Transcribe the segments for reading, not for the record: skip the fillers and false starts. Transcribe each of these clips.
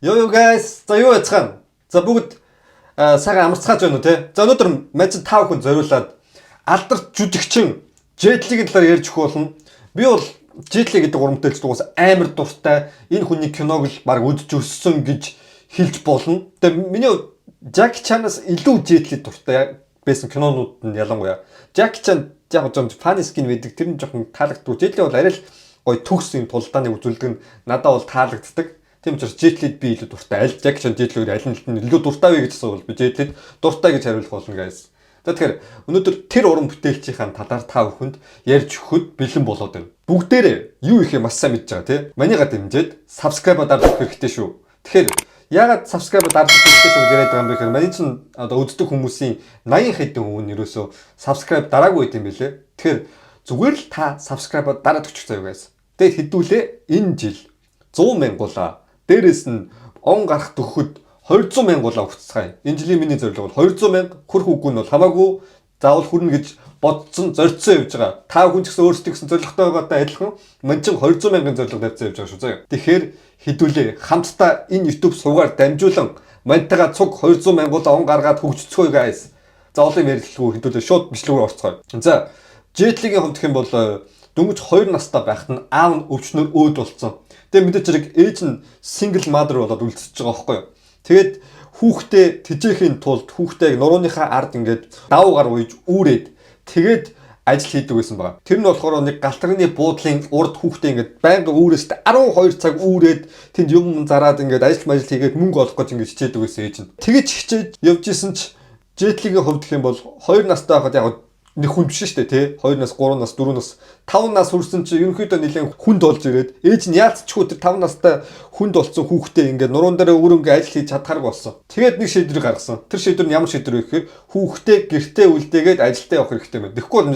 Yo guys, за юу яцгаана? За бүгд сайхан амарцгааж байна уу те? За өнөөдөр мэж 5 хүн зориулаад алдарт жүжигчин Жетлигийн талаар ярьж өгөх болно. Би бол Жетли гэдэг урамтай л дугаас амар дуртай. Энэ хүний киног л баг үзэж өссөн гэж хэлж болно. Тэгээ миний Жаки Чанаас илүү Жетли дуртай байсан кинонууд нь ялангуяа. Жаки Чан яг жоом фан скин байдаг. Тэр нь жоохон таалагддаг. Жетли бол арай л гоё төгс юм тулдааны үзүүлдэг нь надад бол таалагддаг. Тийм учраас Жетлид би илүү дуртай. Аль Жаки Чан Жетли хоёр аль нь илүү дуртай вэ гэж асуувал би Жетлид дуртай гэж хариулах болно guys. За тэгэхээр өнөөдөр тэр уран бүтээлчийн талаар та бүхэнд ярьж өгөхөд бэлэн болоод байна. Бүгдээрээ юу их юм маш сайн мэдж байгаа тий. Манийга дэмжиж subscribe дарж өгөх хэрэгтэй шүү. Тэгэхээр ягаад subscribe дарж өгөх хэрэгтэй шүү гэж яриад байгаа юм бэ гэхээр маний чинь одоо үздэг хүмүүсийн 80 хэдэн хүн ерөөсөө subscribe дараагүй байт юм билээ. Тэгэхээр зүгээр л та subscribe дараад өччих заяа guys. Тэгээд хэдүүлээ энэ жил 100 мянгуулаа. Дээрээс нь он гарах төгөхөд 200 мянгуулаа өгцгай. Энэ жилийн миний зорилго бол 200 мянга хүрх үгүй нь бол хамаагүй заавал хүрнэ гэж бодсон зорьцсон явж байгаа. Та хүн ч гэсэн өөрсдөө гэсэн зорилготой байгаатай адилхан мань ч 200 мянган зорилго тавьсан явж байгаа шүү заяа. Тэгэхээр хэдүүлээ хамтдаа энэ YouTube сувгаар дамжуулан мантайгаа цуг 200 мянгуулаа он гаргаад хөгжцгөө guys. За олон ярилцлагыг хэдүүлээ шууд бичлэгээр орцгоё. За Жетлигийн хувьд гэх юм бол дөнгөж 2 настай байхад нь аав нь өвчнөр өөд болсон. Тэгээ мэдээж хэрэг ээж нь single mother болоод үлдчихэж байгаа байхгүй юу. Тэгээд хүүхдээ тэжээхийн тулд хүүхдээ нурууныхаа ард ингээд давуу гар уйж үүрээд тэгээд ажил хийдэг байсан байгаа. Тэр нь болохоор нэг галтганы буудлын урд хүүхдээ ингээд байнга үүрээстэй 12 цаг үүрээд тэнд юм зараад ингээд ажил хийгээд мөнгө олох гэж ингээд хичээдэг байсан ээж нь. Тэгэж хичээж явж исэн ч Жетлигийн хувьд гэх юм бол 2 настай байхад яг нэг хүн биш шүү дээ тий 2 нас 3 нас 4 нас 5 нас хүрсэн чи ерөнхийдөө нэлээд хүнд болж ирээд ээж нь яалтчгүй тэр 5 настай хүнд болсон хүүхдээ ингээд нуруунд дээр өөрөнгө ажил хийж чадхааргүй болсон. Тэгээд нэг шийдвэр гаргасан. Тэр шийдвэр нь ямар шийдвэр вэ гэхээр хүүхдээ гэртээ үлдээгээд ажилдаа явах хэрэгтэй байна. Тэгэхгүй бол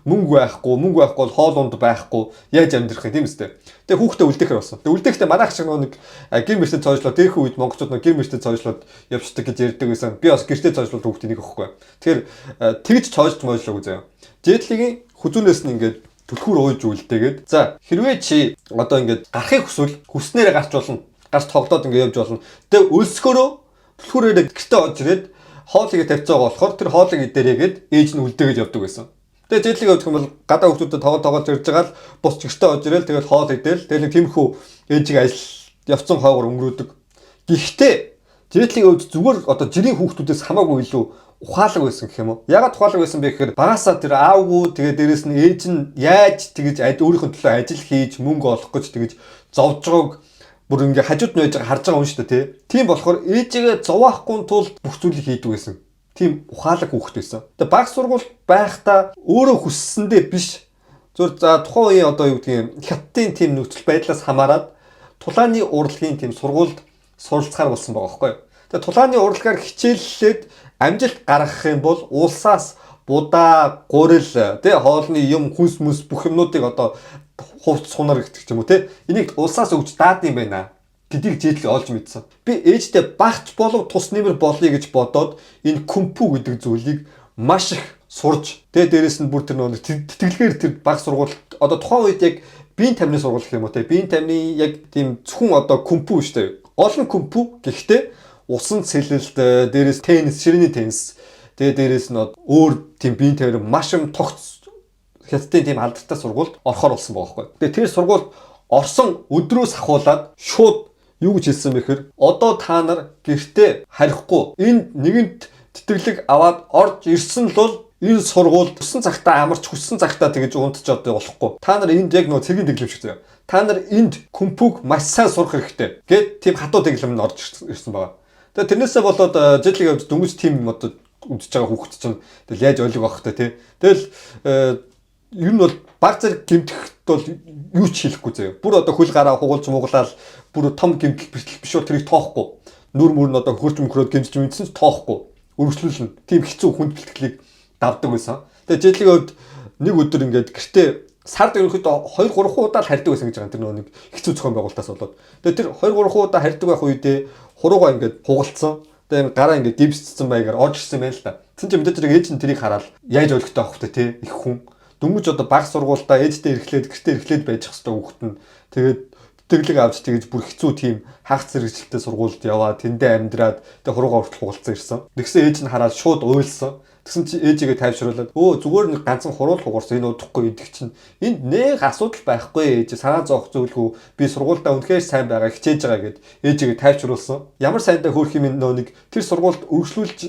мөнгө байхгүй бол хоол унд байхгүй яаж амьдрах юм тийм үстэй. Тэгээ хүүхдээ үлдээхэр болсон. Тэгээ үлдээхдээ манайх шиг нэг гэр мөртөд цойжлоо дээрх үед монголчууд нэг гэр мөртөд цойжлоод явцдаг гэж ярьдаг байсан. Би бас гэртээ цойжлоод хүүхдээ нэг өгөхгүй. Тэгэхээр тэгж цойжж мойжлоо заяа. Жетлигийн хүзүүнээс нь ингээд түлхүүр ууж үлдээгээд за хэрвээ чи одоо ингээд гарахыг хүснээрээ гарч болно. Гарч тоглоод ингээд явж болно. Тэгээ өлсгөрөө түлхүүрээрээ гэртээ орж ирээд хоолыг тавьцаа болохоор тэр хоолыг идэрээгээд ээж нь үлдээгээд явдаг байсан. Тэгээ Жетлигийн хувьд бол гадаа хүмүүстэй тоглож ирж байгаа л бус гэртээ орж ирээл тэгээд хоол идээл тэгээд нэг тиймэрхүү ээжийг ажил явцсан хойгоор өнгөрөөдөг. Гэхдээ Жетлигийн хувьд зүгээр одоо жирийн хүүхдүүдээс хамаагүй илүү ухаалаг байсан гэх юм уу? Ягаад ухаалаг байсан бэ гэхээр багасаа тэр аавгүй тэгээ дээрэс нь ээж нь яаж тэгэж өөрийнхөө төлөө ажил хийж мөнгө олох гэж тэгэж зовж байгааг бүр ингээ хажууд нь байж байгаа харж байгаа юм шүү дээ тий. Тийм болохоор ээжигээ зовохгүй тулд бүх зүйлийг хийдэг байсан. Тийм ухаалаг хүүхэд байсан. Тэгээ баг сургууль байхдаа өөрөө хүссэндээ биш. Зөв за тухайн үеийн одоо юу гэдгийг хятадын тийм нөхцөл байдлаас хамаарат тулааны урлагийн тийм сургуульд суралцахаар болсон байгаа байхгүй юу? Тэгээ тулааны урлагаар хичээллээд амжилт гаргах юм бол улсаас будаа, гурил, тэ хоолны юм, хүнс мүс бүх юмнуудыг одоо хувц сунаар гэдэг юм уу те. Энийг улсаас өгч даад юм байна гэдгийг Жетли олж мэдсэн. Би ээжтэй багч болов тус нэмэр болъё гэж бодоод энэ кунпу гэдэг зүйлийг маш их сурж тэгээ дээрэс нь бүр тэр нэг тэтгэлгээр тэр баг сургууль одоо тухайн үед яг биеийн тамирын сургууль гэх юм уу те. Биеийн тамирын яг тийм зөвхөн одоо кунпу шүү дээ. Олон кунпу гэхдээ усан цэлэлт дээрээс теннис, ширээний теннис тэгээ дээрээс нь өөр тийм биеийн тамир маш юм тогт хятадын тийм алдартай сургуульд орохоор болсон байгаа байхгүй. Тэгээ тэр сургуульд орсон өдрөөс ахуулаад шууд юу гэж хэлсэн бэ гэхээр одоо та нар гэртээ харихгүй энд нэгэнт тэтгэлэг аваад орж ирсэн л бол энэ сургуульд өссөн цагтаа амарч хүссэн цагтаа тэгэж унтчаад болохгүй. Та нар энд яг нөгөө цэргийн дэглэм шиг заяа. Та нар энд кунпуг маш сайн сурах хэрэгтэй гэд тийм хатуу дэглэм нь орж ирсэн байгаа. Тэгээ тэрнээсээ болоод Жетлигийн хувьд дөнгөж тим одоо үдчихэж байгаа хүүхэд чинь тэгэл яаж ойлгох байх та тий. Тэгэл ер нь бол баг зэрэг гэмтэхт бол юу ч хийхгүй заяа. Бүр одоо хөл гараа хугуулж мууглаад бүр том гэмтэл бэртэл биш бол тэрийг тоохгүй. Нүр мөр нь одоо хөрч мөхрөөд гэмтэж мэдсэн ч тоохгүй. Өргөжлүүлнэ. Тийм хэцүү хүнд бэлтгэлийг давдаг байсан. Тэгээ Жетлигийн хувьд нэг өдөр ингээд гэртээ сард ерөнхийдөө 2-3 удаа л харьдаг байсан гэж байгаа. Тэр нэг хэцүү зохион байгуулалтаас болоод. Тэгээ тэр 2-3 удаа харьдаг байх үедээ хуруугаа ингээд хугалцсан. Тэгээ гараа ингээд гипсцсэн байгаар орж ирсэн байл л та. Тэгсэн чинь мэдээж хэрэг ээж нь тэрийг хараад яаж ойлгохтой авах вэ те их хүн. Дөнгөж одоо баг сургуультаа ээжтэй эрхлээд гэртээ эрхлээд байж хэвээр хүүхэд нь тэгээд тэглэг авч тэгж бүр хэцүү тийм хагц зэрэгчлэлтэй сургуульд яваад тэндээ амьдраад тэг хуруугаа хүртэл хугалцсан ирсэн. Тэгсэн ээж нь хараад шууд уйлсан. Тэгсэн чи ээжигээ тайвшруулаад зүгээр нэг ганцхан хуруул хугарсан энэ удахгүй идэх чинь энд нэг асуудал байхгүй ээж санаа зовох зүйлгүй би сургуульдаа үнэхээр сайн байгаа хичээж байгаа гэд ээжигээ тайвшруулсан. Ямар сайндаа хөөх юм нөө нэг тэр сургуульд өргөжлүүлж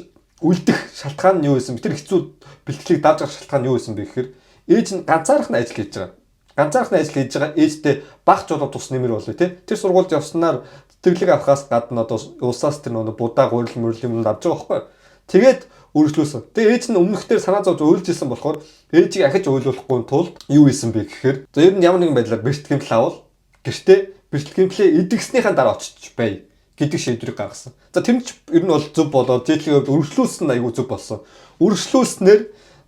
үлдэх шалтгаан нь юу байсан? Тэр хэцүү бэлтгэлийг давж гарах шалтгаан нь юу байсан бэ гэхээр ээж нь ганцаархан ажил хийж байгаа. Ганцаархан ажил хийж байгаа ээжтэй багч болоод тус нэмэр болов тий. Тэр сургуульд явснаар тэглэг авахаас гадна одоо улсаас тэр нэг будаа гурил мөрөл юм авч байгаа байхгүй. Тэгээд үргэлжлүүлсэн. Тэгээ ээж нь өмнөхдөр санаа зовж уйлжсэн болохоор ээжийг ахиж уйлуулахгүй тулд юу хийсэн бэ гэхээр за ер нь ямар нэгэн байдлаар бэлтгэмжл авал гэртээ бэлтгэмжлээ идэгснийхэн дараа очиж бай гэдэг шийдвэрийг гаргасан. За тэр нь ер нь бол зөв болоод жийлхийг үргэлжлүүлсэн айгүй зөв болсон. Үргэлжлүүлснээр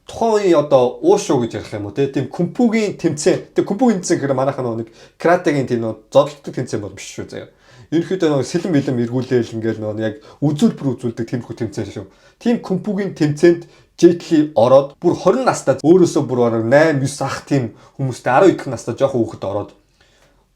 тухайн үеийн одоо уушуу гэж ярих юм уу тийм күмпүгийн тэмцээн. Тэгээ күмпүгийн тэмцээн гэхээр манайхан нэг каратегийн тийм зодтолдог тэмцээн бол биш шүү заяа. Ерөнхийдөө сэлэн бэлэн эргүүлээл ингээл яг үзүүлбэр үзүүлдэг тиймэрхүү тэмцээн шүү. Тийм күмпүгийн тэмцээнд Жетли ороод бүр 20 настай өөрөөсөө бүр 8 9 ах тийм хүмүүстэй 12 дэх настай жоох хүүхэд ороод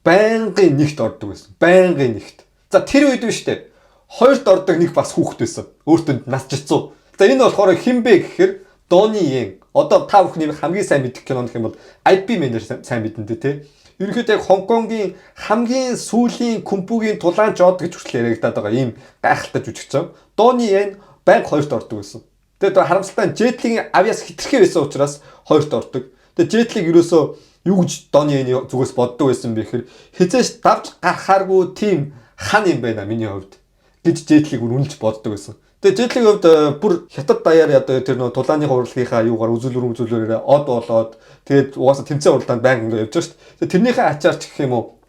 байнгын нэгт ордог байсан. Байнгын нэгт. За тэр үед биш үү? Хоёрт ордог нэг бас хүүхэд байсан. Өөртөө нас жицүү. За энэ болохоор хинбэ гэхээр Donnie Yen. Одоо та бүхний хамгийн сайн мэддэг кино гэх юм бол IP Man-ээр сайн мэднэ тий. Ерөнхийдөө яг Хонконгийн хамгийн сүүлийн күмпүгийн тулаанч од гэж хүртэл яригадаад байгаа ийм гайхалтай жүжигч. Donnie Yen байнга хоёрт ордог байсан. Тэгээд харамсалтай Жетлигийн авьяас хитрхи байсан учраас хоёрт ордог. Тэгээд Жетлиг ерөөсөө юу гэж Donnie Yen зүгээс боддог байсан бэ гэхээр хизээш давж гарахааргүй тийм хан юм байна миний хувьд гэж Жетлиг үнэлж боддог байсан. Тэгээ Жетлигийн хувьд бүр хятад даяар одоо тэр нөө тулааны урлагийнхаа юугаар үзүүлбэрээр од болоод тэгээд угаасаа тэмцээн уралдаанд байнга ингэ явж байгаа шүү дээ. Тэгээ тэрнийхээ ачаарч гэх юм уу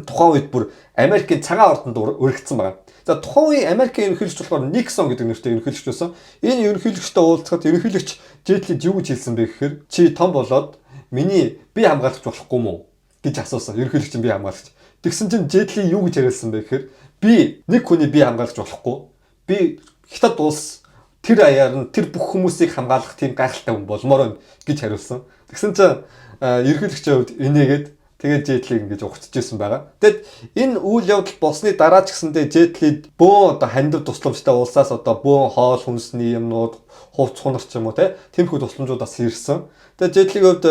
тухайн үед бүр Америкийн цагаан ордонд өргөцсөн байгаа. За тухайн үеийн Америкийн ерөнхийлөгч болохоор Никсон гэдэг нэртэй ерөнхийлөгч байсан. Энэ ерөнхийлөгчтэй уулзахад ерөнхийлөгч Жетлид юу гэж хэлсэн бэ гэхээр чи том болоод миний бие хамгаалагч болохгүй мүү гэж асуусан. Ерөнхийлөгч нь бие хамгаалагч. Тэгсэн чинь Жетли юу гэж яриулсан бэ гэхээр би нэг хүний бие хамгаалагч болохгүй. Би Хятад улс тэр аяар нь тэр бүх хүмүүсийг хамгаалах тийм гайхалтай хүн болмоор байна гэж хариулсан. Тэгсэн чинь ерөнхийлөгчийн хувьд инээгээд тэгээд Жетлиг ингэж ухчихжсэн байгаа. Тэгэд энэ үйл явдал болсны дараа ч гэсэндээ Жетлид бөөн одоо хандив тусламжтай улсаас одоо бөөн хоол хүнсний юмнууд хувц хунар ч юм уу тиймэрхүү тусламжуудаас ирсэн. Тэгээд Жетлигийн хувьд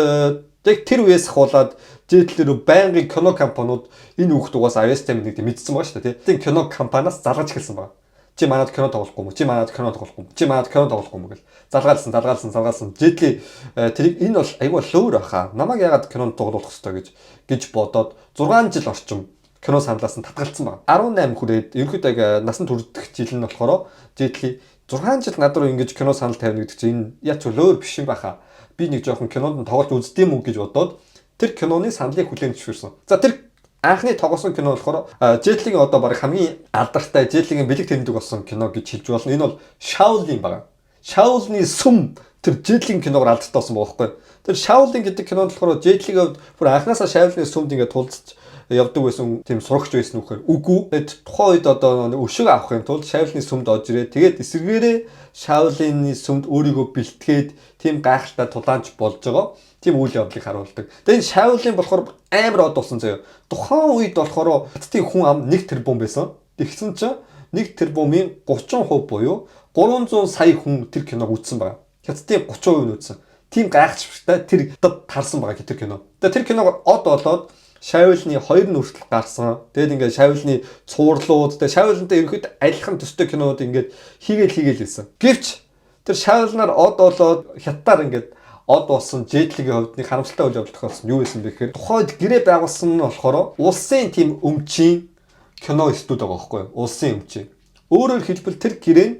яг тэр үеэс ахуулаад Жетлэр байнгын кино компаниуд энэ хүүхд угаас авьяастай мэддэг мэдсэн байгаа шүү дээ. Тийм кино компаниас залгаж эхэлсэн байна. Чи манад кино тоглохгүй мө? Чи манад кино тоглохгүй мө? Чи манад кино тоглохгүй мө гэл залгаалсан. Жетли тэрийг энэ бол айгүй лөөр баха. Намайг ягаад кинонд тоглуулах хэрэгтэй гэж бодоод 6 жил орчим кино саналаас нь татгалцсан байна. 18 хүрээд ерөнхийдөө насан туршдах жил нь болохоор Жетли 6 жил над руу ингэж кино санал тавина гэдэг чинь энэ яач лөөр биш юм баха. Би нэг жоохон кинонд тоглож үздэм үү гэж бодоод тэр киноны саналыг хүлээн зөвшөөрсөн. За тэр анхны тоглосон кино болохоор Жетлигийн одоо баг хамгийн алдартай Жетлигийн бэлэг тэмдэг болсон кино гэж хэлж болно. Энэ бол Shaolin байгаа. Shaolin-ы сүм тэр Жетлигийн киногоор алдартай болсон байгаа байхгүй. Тэр Shaolin гэдэг кинонд болохоор Жетлигийн хувьд бүр анхнаасаа Shaolin-ы сүмд ингээд тулцж явдаг байсан тийм сурагч байсан үхээр үгүй. Тэгээд тухайн үед одоо өшөг авахын тулд Shaolin-ы сүмд орж ирээд тэгээд эсвэргээрээ Shaolin-ы сүмд өөрийгөө бэлтгээд тийм гайхалтай тулаанч болж байгаа. Тийм үйл явдлыг харуулдаг. Тэгээд Shaolin болохоор амар од болсон заяа. Тухайн үед болохоор хятадын хүн ам 1 тэрбум байсан. Тэгсэн чинь 1 тэрбумын 30% буюу 300 сая хүн тэр киног үзсэн байгаа. Хятадын 30% нь үзсэн. Тийм гайхалтай тэр тарсан байгаа тэр кино. Тэгээд тэр киног од болоод Shaolin-ы 2 нь хүртэл гарсан. Тэгээд ингээд Shaolin-ы цуурлууд, тэгээд Shaolin-тэй ерөөд адилхан төстэй кинод ингээд хийгээл хэлсэн. Гэвч тэр Shaolin-аар од болоод хятадаар ингээд од болсон Жетлигийн хувьд нэг харамсалтай үйл явдал тохиолдсон. Юу байсан бэ гэхээр тухайд гэрээ байгуулсан нь болохоор улсын тийм өмчийн кино студи байгаа байхгүй юу? Улсын өмчийн. Өөрөөр хэлбэл тэр гэрээ нь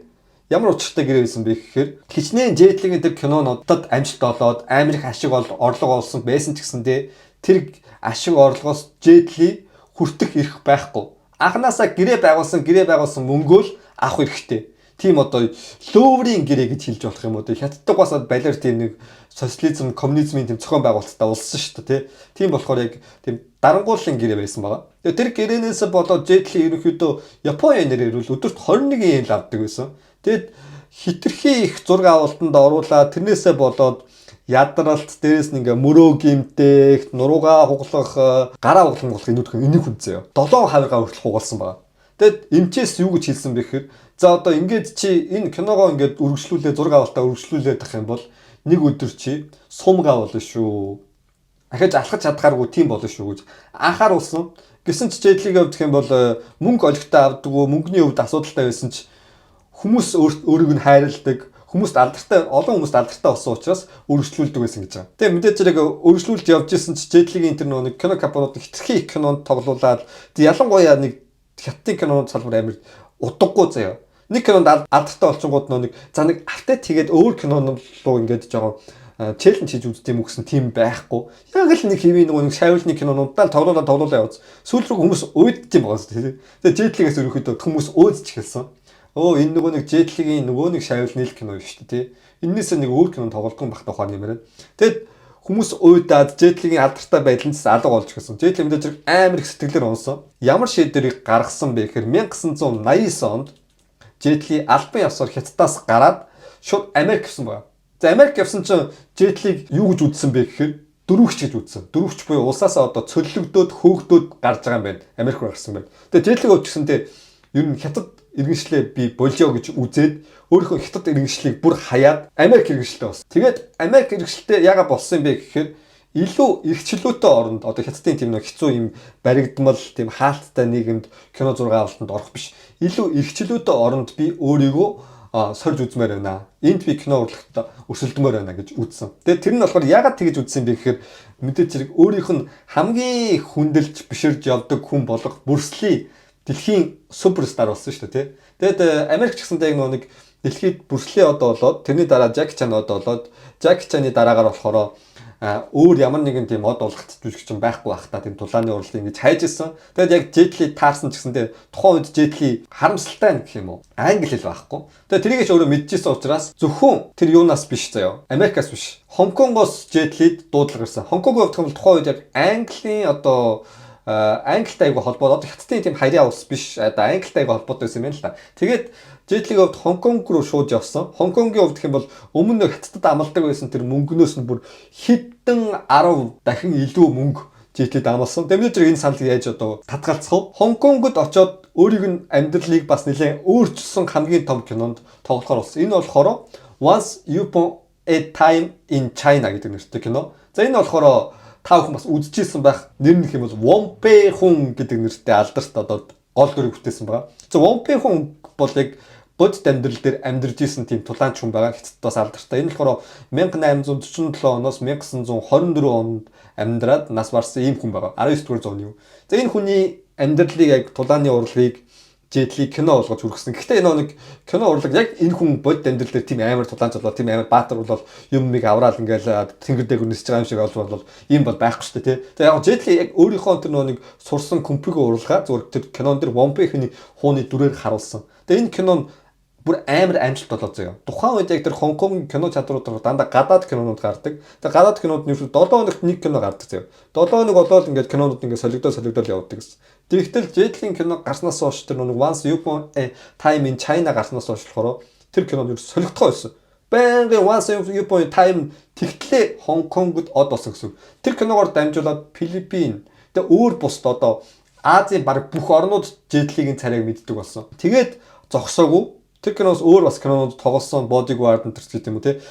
ямар учиртай гэрээ байсан бэ гэхээр хичнээн Жетлигийн тэр кинонуудад амжилт олоод амар их ашиг орлого олсон байсан ч гэсэндээ тэр ашиг орлогоос Жетли хүртэх эрх байхгүй. Анханасаа гэрээ байгуулсан мөнгөө л авах эрхтэй. Тийм одоо лөөврийн гэрээ гэж хэлж болох юм уу? Хятадд бас балер тийм нэг социализм, коммунизмын тийм зохион байгуулалттай улсан шүү дээ, тийм болохоор яг тийм дарангууллын гэрээ байсан байгаа. Тэгээ тэр гэрээнээс болоод Жетли ерөнхийдөө Японы нэрээр бол өдөрт 21 yen авдаг байсан. Тэгэд хитрхи их зураг авалтанд оруулаад тэрнээсээ болоод ядралт, дээрээс нь ингээ мөрөө гимтэх, нуруугаа хуглах, гараа хуглах энүүдх энийг хүнзээ. 7 хавиргаа хүртэл хугалсан байгаа. Тэгэд эмчээс юу гэж хэлсэн бэ гэхээр за одоо ингээд чи энэ киногоо ингээд үргэлжлүүлээ, зураг авалтаа үргэлжлүүлээд тах юм бол нэг өдөр чи сумгаа болно шүү. Ахиж алхаж чадхааргүй тийм болно шүү гэж анхааруулсан. Гэсэн ч Джетлигийн хувьд гэх юм бол мөнгө олигтой авдаггүй, мөнгөний хувьд асуудалтай байсан ч хүмүүс өөрийг нь хайрладаг, хүмүүст алдартай, олон хүмүүст алдартай болсон учраас өргөжлүүлдэг байсан гэж байгаа. Тэгээ мэдээж зэрэг өргөжлүүлж явж исэн ч Джетлигийн тэр нэг кино капонууд хитрхи кинонд тоглуулад ялангуяа нэг хятадын кинонд салбар амир удаггүй заяа. Нэг кинонд алдартай болчингууд нэг за нэг автет хийгээд өөр кинонд руу ингээд жоохон челленж хийж үздэг юм гэсэн тийм байхгүй. Яг л нэг хэвийн нэг шавилны кинонуудаа тоглуулаад явуулсан. Сүүл рүү хүмүүс уйдчих юм байна тийм. Тэгээ Джетлигээс ерөөхдөө хүмүүс уйдчих хэлсэн. Энэ нэг Джетлигийн нэг шавилны кино юм шүү дээ тийм. Эннээс нэг өөр кинонд тоглолтгүй байх тухайн юм байна. Тэгэд хүмүүс уйдаад Джетлигийн алдартай байдлаас алга болж гисэн. Джетлиг мэдээж амар их сэтгэлээр унсан. Ямар шийдвэрийг гаргасан бэ гэхээр 1989 онд Джетли албан ёсоор Хятадаас гараад шууд Америк явсан байна. За Америк явсан чинь Джетлиг юу гэж үзсэн бэ гэхээр дөрөвч гэж үзсэн. Дөрөвч буюу улсаасаа одоо цөллөгдөөд хөөгдөөд гарч байгаа юм байна. Америк руу гарсан байна. Тэгээ Джетлиг өвчсөнтэй ер нь Хятад иргэншлээ би болжоо гэж үзээд өөрийнхөө Хятад иргэншлийг бүр хаяад Америк иргэншлээ болсон. Тэгээд Америк иргэншлээ яагаад болсон юм бэ гэхээр илүү эрхчлөөтэй оронд одоо Хятадын тийм нэг хэцүү юм баригдмал тийм хаалттай нийгэмд кино зураг авалтанд орох биш. Илүү эрхчлөөтэй оронд би өөрийгөө сорж үзмээр байна. Энд би кино урлагт өрсөлдмөр байна гэж үзсэн. Тэгээд тэр нь болохоор яагаад тэгэж үзсэн бэ гэхээр мэдээж зэрэг өөрийнх нь хамгийн хүндэлж биширж явдаг хүн болох Брюс Ли дэлхийн суперстар болсон шүү дээ, тий. Тэгээд Америк ч гэсэнтэй нэг дэлхийд Брюс Ли одоо болоод тэрний дараа Жаки Чан одоо болоод Жаки Чаны дараагаар болохоор өөр ямар нэгэн тийм од болгох жүжигч байхгүй байх та тийм тулааны урлагийг ингэж хайж ирсэн. Тэгээд яг Джетли таарсан ч гэсэндээ тухайн үед Джетли харамсалтай гэх юм уу? Англи хэл байхгүй. Тэгээд тэрийг ч өөрөө мэдчихсэн учраас зөвхөн тэр юунаас биш заяа. Америкаас биш. Хонконгоос Джетлид дуудлага ирсэн. Хонконгийн хувьд тухайн үед яг Английн одоо Англитай айгу холбоод одоо Хятадын тийм харьяа улс биш. Одоо Англитай айгу холбоотой байсан юм байна л та. Тэгээд Джетлигийн хувьд Хонконг руу шууд явсан. Хонконгийн хувьд гэх юм бол өмнө нь Хятадд амладаг байсан тэр мөнгнөөс нь бүр хэдэн 10 дахин илүү мөнгө Джетлид амлсан. Тэгээд энэ саналыг яаж одоо татгалцах вэ? Хонконгод очоод өөрийг нь амьдралыг бас нэлээд өөрчилсөн хамгийн том кинонд тоглохоор болсон. Энэ болохоор Once Upon a Time in China гэдэг нэртэй кино. За энэ болохоор та бүхэн бас үзчихсэн байх нэр нь хэм бол Вомпэ хүн гэдэг нэртэй алдарт одоо гол дүрийг бүтээсэн байгаа. За Вомпэ хүн бол яг бодит амьдрал дээр амьдарч исэн тийм тулаанч хүн байгаа. Хятад бас алдартай. Энэ болохоор 1847 оноос 1924 онд амьдраад нас барсан ийм хүн байгаа. 19-р зууны юу. За энэ хүний амьдралыг яг тулааны урлагийг Джетли кино болгож хүргэсэн. Гэхдээ энэ нэг кино урлаг яг энэ хүн бодит амьдрал дээр тийм амар тулаанч болоо, тийм амар баатар болол юмыг авраал ингээл тэнгэр дээр нисэж байгаа юм шиг олж бол ийм бол байхгүй шүү дээ, тий. Тэгээ яг Джетли яг өөрийнхөө тэр нэг сурсан компьютерийн урлагаа зүгээр тэр кинон дээр Вомпэхний хууны дүрээр харуулсан. Тэгээ энэ кинон бүр амар амжилт болоод заяа. Тухайн үед яг тэр Хонконгийн кино чадрууд дандаа гадаад кинонууд гардаг. Тэгээ гадаад кинонууд нь 7 хоногт нэг кино гардаг заяа. 7 хоног болоод ингээд кинонууд ингээд солигдоод явдаг гэсэн. Тэгвэл Джетлийн кино гарснаас хойш тэр нэг Once Upon a Time in China гарснаас хойш болохоор тэр кинод солигдохоо байсан. Байнгын Once Upon a Time тэгтлээ Хонконгод од болсон гэсэн. Тэр киногоор дамжуулаад Филиппин тэгээ өөр бусд одоо Азийн баг бүх орнууд Джетлигийн царайг мэддэг болсон. Тэгээд зогсоогүй. Тэр киноос өөр бас кинонууд тоглосон Bodyguard энэ төрч гэдэг юм уу те.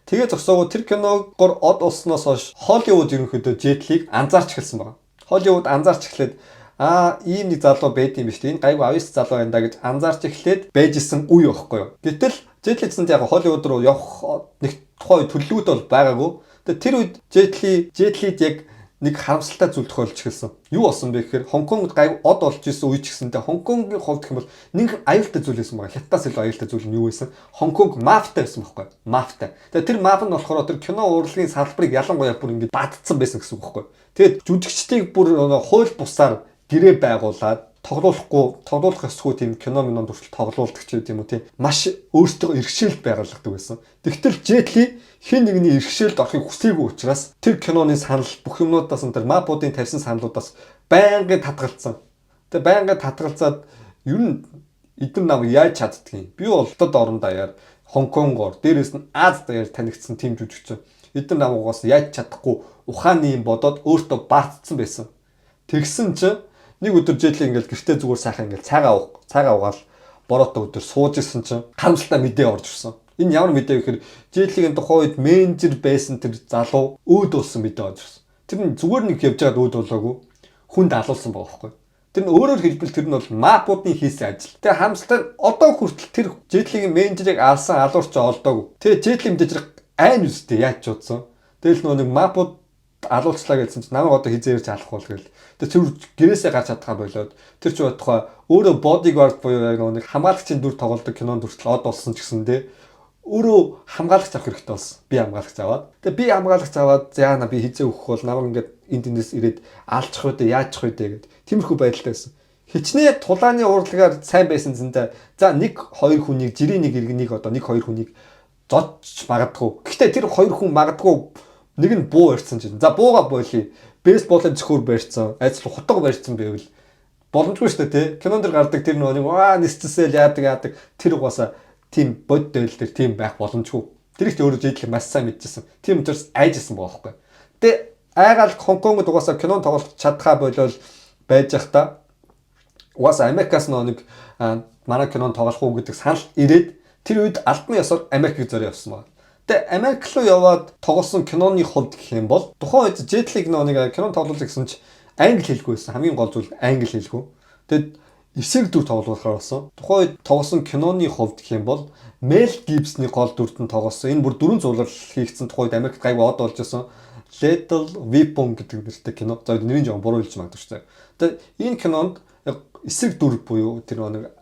Тэгээд зогсоогүй тэр киногоор од олсноос хойш Холливуд ерөнхийдөө Джетлиг анзаарч эхэлсэн байна. Холливуд анзаарч эхлээд ийм нэг залуу байд юм биш үү? Энэ гайгүй авьяас залуу байна да гэж анзаарч эхлээд байж исэн үе байхгүй юу? Гэтэл Джетли гэсэн яг Холливуд руу явах нэг тухайн төлөвлөгөөд бол байгаагүй. Тэгээд тэр үед Джетлид яг нэг харамсалтай зүйл тохиолж эхэлсэн. Юу болсон бэ гэхээр Хонконгод гайгүй од олж исэн үе ч гэсэнтэй Хонконгийн хувьд гэх юм бол нэг аюултай зүйл байсан байгаа. Хятадаас илүү аюултай зүйл нь юу байсан? Хонконг мафтай байсан байхгүй юу? Мафтай. Тэгээд тэр маф нь болохоор тэр кино урлагийн салбарыг ялангуяа бүр ингэж бадцсан байсан гэсэн үг байхгүй юу? Тэгээд жүжигчдийг бүр хууль бусаар гэрээ байгуулад тоглуулах ёсгүй тийм кино минонд хүртэл тоглуулдаг ч юм уу тийм маш өөртөө иргэшээлт байгуулдаг байсан. Тэгтэл Джетли хэн нэгний иргэшээлд орохыг хүсээгүй учраас тэр киноны санал бүх юмнуудаас тэр мапуудын тавьсан саналуудаас байнгын татгалцсан. Тэгээ байнгын татгалзаад ер нь эдгээр нам яаж чаддгийг. Би бол хотод орон даяар Хонконгоор дээрээс нь Аз даяар танигдсан тийм жүжигч. эдгээр намуугаас яаж чадахгүй ухааны юм бодоод өөртөө баатцсан байсан. Тэгсэн чинь нэг өдөр Жетли ингээл гэртээ зүгээр сайхан ингээл цайгаа угаал бороотой өдөр сууж исэн чинь харамсалтай мэдээ орж ирсэн. Энэ ямар мэдээ вэ гэхээр Жетлигийн тухайн үед менежер байсан тэр залуу өөд болсон мэдээ орж ирсэн. Тэр нь зүгээр нэг явж байгаад өөд болоогүй хүнд алуулсан байгаа байхгүй. Тэр нь өөрөөр хэлбэл тэр нь бол мапуудын хийсэн ажил. Тэгээ харамсалтай одоо хүртэл тэр Жетлигийн менежерийг алсан алуурч олдоогүй. Тэгээ Жетли мэдээж айн үстэй яаж ч удсан. Тэгэл нэг мапууд алуулчлаа гэсэн чинь намайг одоо хизээ ирж алах бол гэл. Тэр гэрээсээ гарч чадхаа болоод тэр ч бодохоо өөрөө бодигаард буюу яг нэг хамгаалагчийн дүр тоглодог кинонд хүртэл од болсон ч гэсэн те өөрөө хамгаалагч авах хэрэгтэй болсон. Би хамгаалагч аваад. Тэгээ би хамгаалагч аваад яана би хизээ өгөх бол намайг ингээд энд тэнэс ирээд алчих үү яачих үү гэд. Тиймэрхүү байдалтай байсан. Хичнээн тулааны уурлагаар сайн байсан зэнтэй. За 1-2 хүнийг жирийн нэг иргэнийг одоо 1-2 хүнийг зодч магадгүй. Гэхдээ тэр 2 хүн магадгүй нэг нь буу барьсан чинь. За бууга боолий. Бейсболын зөвхөр барьсан. Ажил хутга барьсан байвал боломжгүй шүү дээ тий. Кинонд дэр гардаг тэр нэг нисцсэл яадаг тэр угаасаа тийм бод дээл дээр тийм байх боломжгүй. Тэр их өөрөө Жетли маш сайн мэдчихсэн. Тийм учраас айжсэн байгаа байхгүй. Тэгээ айгаал Хонконгод угаасаа кинон тоглох чадхаа болол байж захта угаасаа Америкаас нэг манай кинон тоглох уу гэдэг санал ирээд тэр үед албан ёсоор Америкийг зорио явсан байна. Тэгээ Америк руу яваад тоглосон киноны хувьд гэх юм бол тухайн үед Жетлиг нэг кинон тоглуулах гэсэн чинь англи хэлгүй байсан. Хамгийн гол зүйл англи хэлгүй. Тэгэд эсрэг дүр тоглуулахаар болсон. Тухайн үед тоглосон киноны хувьд гэх юм бол Мел Гибсны гол дүрд нь тоглосон. Энэ бүр 4 зурлал хийгдсэн тухайн үед Америкт гайгүй од болж байсан. Lethal Weapon гэдэг нэртэй кино. За нэрийн жоон буруу хэлж магадгүй шүү дээ. Тэгээ энэ кинонд эсрэг дүр буюу тэр нэг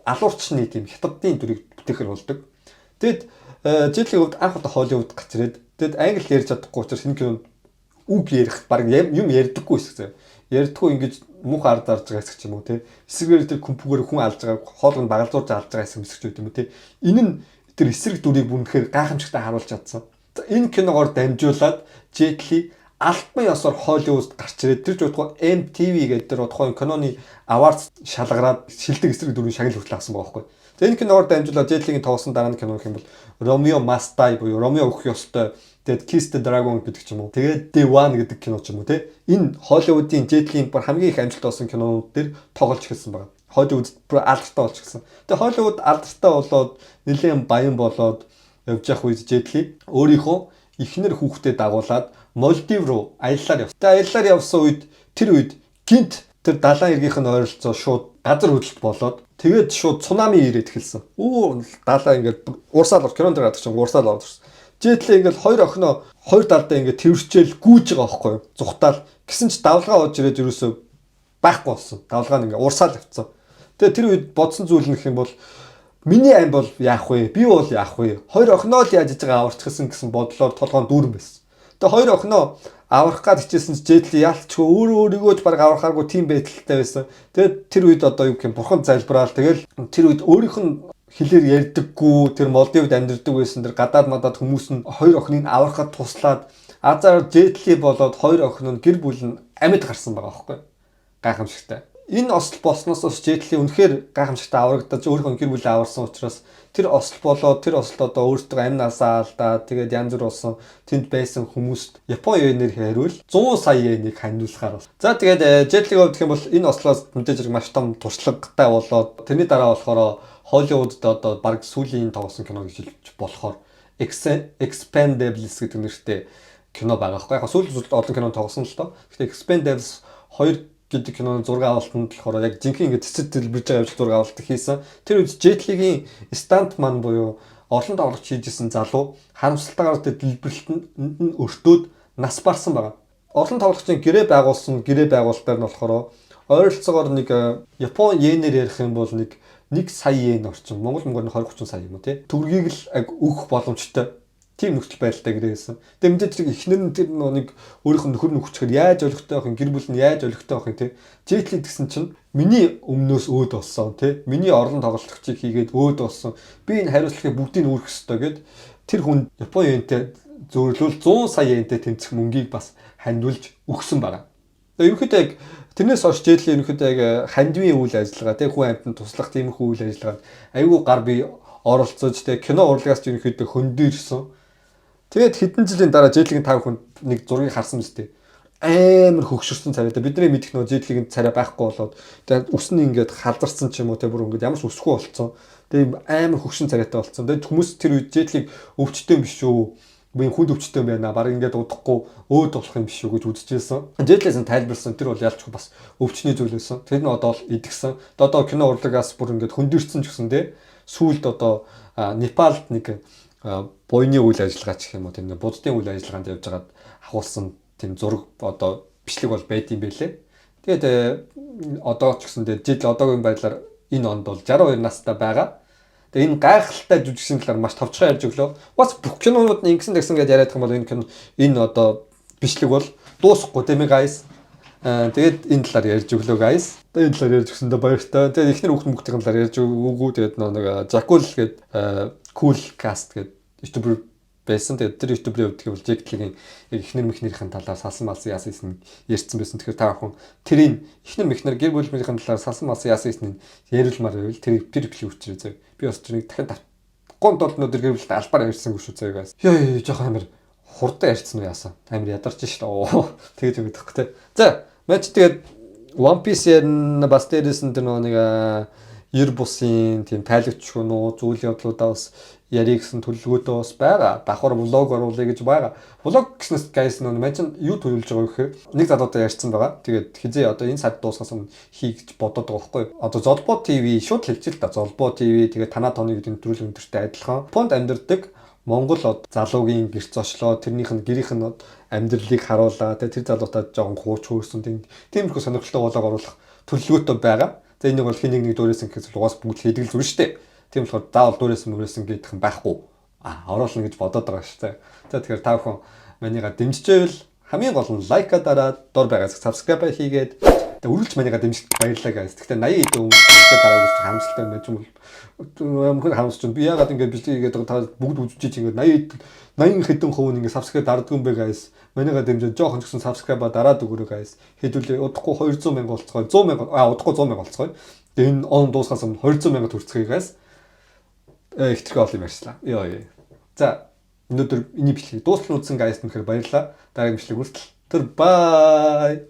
алуурчны тийм хятадын дүрийг бүтээхэр болдог. Тэгэд Жетлийн хувьд анх удаа Холливуд гарч ирээд тэгэд англи ярьж чадахгүй учраас энэ кинонд үг ярих баг юм ярьдаггүй хэсэг. Ярьдаггүй ингэж муухай ард зарж байгаа хэсэг ч юм уу те. Эсрэгээр тэр компьютер хүн алж байгаа хоолыг багалзуулж алж байгаа хэсэг юм уу те. Энэ нь тэр эсрэг дүрийг бүнэхээр гайхамшигтай харуулж чадсан. Энэ киногоор дамжуулаад Жетли албан ёсоор Холливуд гарч ирээд тэр жуудгаа MTV гэдэг тэр тухайн киноны аварц шалгараад шилдэг эсрэг дүрийн шагнал хүртэл авсан байгаа байхгүй. За энэ киногоор дамжуулаад Жетлигийн тоглосон дараа нь кино гэх юм бол Ромео Must Die буюу Ромео өгөх ёстой. Тэгээд Kiss the Dragon гэдэг ч юм уу. Тэгээд The One гэдэг кино ч юм уу те. Энэ Холливуудын Жетлийн бүр хамгийн их амжилт олсон кинонууд дээр тоглож эхэлсэн байна. Холливуд бүр алдартай болж эхэлсэн. Тэгээд Холливуд алдартай болоод нэлээд баян болоод явж явах үед Жетли өөрийнхөө эхнэр хүүхдэд дагуулад Молдив руу аяллаар явсан. Тэгээд аяллаар явсан үед тэр үед гинт тэр далайн эргийнх нь ойролцоо шууд газар хөдлөлт болоод тэгээд шууд цунами ирээд эхэлсэн. Далаа ингээд урсаал кинонд гардаг чинь урсаал орсон. Жетли ингээд хоёр охиноо хоёр талдаа ингээд тэрвэрчээл гүйж байгаа байхгүй юу? Зүхтаал гисэн ч давлгаа ууж ирээд ерөөсөө байхгүй болсон. Давлгаа нь ингээд урсаал явцсан. Тэгээ тэр үед бодсон зүйл нь гэх юм бол миний ам бол яах вэ? Би бол яах вэ? Хоёр охиноо л яаж иж байгаа аварчихсан гэсэн бодлоор толгойн дүүрэн байсан. Тэгээ хоёр охиноо аврах гад хичээсэн ч Жетли яалтчгүй өөрийгөө ч баг аврахааргүй тийм байдалтай байсан. Тэгээд тэр үед одоо юу гэх юм бурхан залбираал тэгэл тэр үед өөрийнх нь хэлээр ярьдаггүй тэр Молдивд амьдардаг байсан тэр гадаад мадад хүмүүс нь хоёр охиныг аврахад туслаад азар Жетли болоод хоёр охин нь гэр бүл нь амьд гарсан байгаа байхгүй гайхамшигтай. Энэ осол болсноос Жетли үнэхээр гайхамшигтай аврагдаж өөрийнхөө гэр бүлээ аварсан учраас тэр осол болоод тэр ослоо одоо өөртөө амь насаа алдаа тэгээд янз бүр болсон тэнд байсан хүмүүст Япон йенээр хариул 100 сая йенийг ханиулахаар бол. За тэгээд Жетлиг хувьд гэх юм бол энэ ослоос мэдээж маш том туршлагатай болоод тэрний дараа болохоор Холливудд одоо баг сүүлийн тоглосон кино гэж хэлж болохоор Expendables гэдэг нэртэй кино байгаа байхгүй. Яг сүүлийн олон кино тоглосон л доо. Гэхдээ Expendables 2 гэдэг киноны зураг авалтанд болохоор яг жинхэнэ ингэ цэцэд дэлбэрж байгаа явж зураг авалт хийсэн. Тэр үед Жетлигийн стантман буюу орлон тоглогч хийжсэн залуу харамсалтайгаар дэлбэрэлтэнд нь өртөөд нас барсан байгаа. Орлон тоглогчийн гэрээ байгуулалтаар нь болохоор ойролцоогоор нэг Япон йенээр ярих юм бол нэг 1 сая йен орчим. Монгол мөнгөөр 20-30 сая юм уу тий. Төгрөгийг л өгөх боломжтой. Тийм нөхцөл байдалтай гэрээсэн. Тэгээ мэдээж зэрэг эхнэр нь тэр нэг өөрийнх нь нөхөр нөхчгөр яаж олигтой байх юм, гэр бүл нь яаж олигтой байх юм тий. Жетли гэсэн чинь миний өмнөөс өөд болсон тий. Миний орлон тоглолтчийг хийгээд өөд болсон. Би энэ хариуцлагыг бүгдийг нь үүрэх ёстой гэд тэр хүн Япон йентэй зөөрлөл 100 сая йентэй тэмцэх мөнгийг бас хандуулж өгсөн байна. Тэгээ ерөнхийдөө яг тэрнээс хойш Жетли ерөнхийдөө яг хандивын үйл ажиллагаа тий хүн амьтанд туслах тиймэрхүү үйл ажиллагаанд аюулгүй гар бие оролцож тий кино урлагаас ерөнхийдөө хөндөөрсөн. Тэгээд хэдэн жилийн дараа Jet-ийн 5 хүн нэг зургийг харсан мэт. Амар хөгшөрсөн царайтай. Бидний мэдих нөө Jet-ийн царай байхгүй болоод тэгээд үс нь ингээд халдарсан ч юм уу те бүр ингээд ямар ч өсөхгүй болцсон. Тэгээд амар хөгшин царайтай болцсон. Тэгээд хүмүүс тэр үед Jet-ийг өвчтөн биш үү? Би хүнд өвчтөн байна. Бараг ингээд удахгүй өөд болох юм биш үү гэж үзчихсэн. Jet-лээс нь тайлбарсан. Тэр бол ялчгүй бас өвчний зүйл байсан. Тэр нь одоо л идэгсэн. Одоо кино урлагаас бүр ингээд хөндөрсөн ч гэсэн те сүүлд одоо Непалд нэг буйны үйл ажиллагаа гэх юм уу тийм буддын үйл ажиллагаанд явж байгаад ахуулсан тийм зураг одоо бичлэг бол байд юм байлээ. Тэгээд одоо ч гэсэн Жил одоогийн байдлаар энэ онд бол 62 настай байгаа. Тэгээ энэ гайхалтай жүжигчийн талаар маш товчхон ярьж өглөө. Бас бүх кинонууд нь ингэсэн гэсэн гэж яриад байгаа юм бол энэ одоо бичлэг бол дуусахгүй тийм ээ guys. Тэгээд энэ талаар ярьж өглөө guys. Тэгээд энэ талаар ярьж өгсөндөө баяртай. Тэгээд эхнэр хүүхдийн талаар ярьж өгөө. Тэгээд нэг Жакул гээд cool cast гээд ютубер байсан. Тэгээд тэр ютуберийн хувьд бол Jet-ийн эхнэр мэхнэрийн талаар салсан малсан яасан ярьсан байсан. Тэгэхээр та бүхэн тэрийн эхнэр мэхнэр гэр бүлийн талаар салсан малсан яасан яриулмаар байвал тэр бичлэг үчирээ зөө. Би бас тэрийг дахин гонт бол өдөр гэр бүлд албаар ярьсан шүү зөө guys. Ёо жоохон амар хурдан ярьсан уу яасан. Амар ядарч шүү. Тэгээд юм гэдэгхгүй те. За Мэж тэгээд One Piece ярина бас дээрээс нь тэр нэг 90 бусын тийм тайлагч гүнүү зүйл явдлуудаа бас ярих гэсэн төлөвлөгөөтэй бас байгаа. Давхар влог оруулъя гэж байгаа. Влог гэснээс guys мэж юу төлөвлөж байгаа гэхээр нэг залуутай ярьсан байгаа. Тэгээд хизээ одоо энэ сард дуусгаас өмнө хий гэж бодоод байгаа байхгүй юу? Одоо Zolbo TV шууд хэлчихэл та. Zolbo TV тэгээд танаа тооны гэдэг нэвтрүүлэг өндөртэй адилхан. Японд амьдардаг Монгол залуугийн гэрц очлоо тэрнийх нь гэрийнх нь амьдралыг харуулаа тэр залуутай жоохон хууч хөөсөн тиймэрхүү сонирхолтой болоог оруулах төлөвлөгөөтэй байгаа. За энийг бол хэнийг нэг дөрөөсөн гэхээс угаас бүгд хийдэг л зүр штэ. Тийм болохоор заавал дөрөөсөн мөрөөсөн гэдэг юм байхгүй. Оруулна гэж бодоод байгаа штэ. За тэгэхээр та бүхэн манийга дэмжижээвэл хамгийн гол нь лайка дараад дор байгаас subscribe хийгээд үргэлж манийга дэмжих баярлалаа guys. Гэхдээ 80 хэдэн өмнө дараа гэж харамсалтай байж юм бол ямар харамсч байна. Би яагаад ингэж бичлэг хийгээд та бүгд үзчихэж ингэж 80 хэдэн хувь ингэ subscribe дарддаг юм бэ guys. Манийга дэмжиж жоохон ч гэсэн subscribe дараад өгөөрэй guys. Хэдүүлээ удахгүй 200 мянга болцгоо. 100 мянга удахгүй 100 мянга болцгоо. Тэгээ энэ он дуусгаас өмнө 200 мянга төрцгөө guys. Ихтгэл ол юм ярьслаа. Ёо. За өнөөдөр энэ бичлэг дуустал үзсэн guys-д үнэхээр баярлалаа. Дараагийн бичлэг хүртэл. Тэр бай.